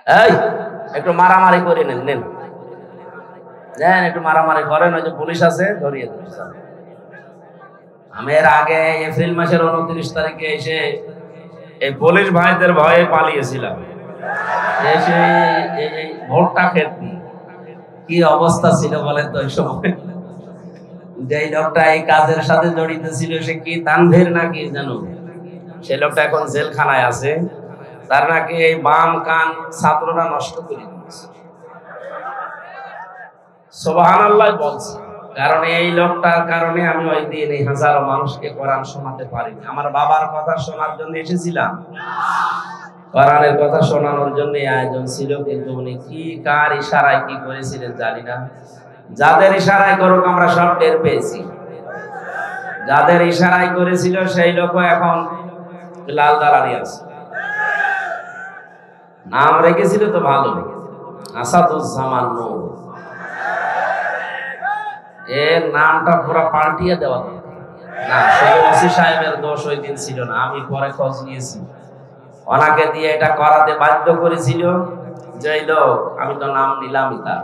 এই একটু মারামারি করে নেন, নেন নেন, একটু মারামারি করেন, ওই যে পুলিশ আছে ধরিয়ে দেন। আমি এর আগে এপ্রিল মাসের 29 তারিখে এসে এই পুলিশ ভাইদের ভয়ে পালিয়েছিলাম, এসে এই ভোটটা খেতে কি অবস্থা ছিল বলেন তো ওই সময়। যে লোকটা এই কাজের সাথে জড়িত ছিল সে কি তানভীর নাকি জানো, সেই লোকটা এখন জেলখানায় আছে। তার নাকি এই বাম কান ছাত্ররা নষ্ট করে দিয়েছে। সুবহানাল্লাহ বলছে, কারণ এই লোকটার কারণে আমি ওই দিন এই হাজারো মানুষকে কোরআন শোনাতে পারিনি। আমার বাবার কথা শোনার জন্য এসেছিলাম, কোরআনের কথা শোনানোর জন্য আয়োজন ছিল, কিন্তু উনি কি কার ইশারায় কি করেছিলেন জানি না। যাদের ইশারায় করুক আমরা সব টের পেয়েছি। যাদের ইশারায় করেছিল সেই লোক এখন লাল দালালি আছে। নাম রেখেছিল তো ভালো, আসাদুজ্জামান নূর। এর নামটা পুরো পাল্টিয়ে দেওয়া না, শুধু ওসি সাহেবের দোষ ওই দিন ছিল না, আমি পরে খোঁজ নিয়েছি। ওনাকে দিয়ে এটা করাতে বাধ্য করেছিল যে লোক, আমি তো নাম নিলামই তার।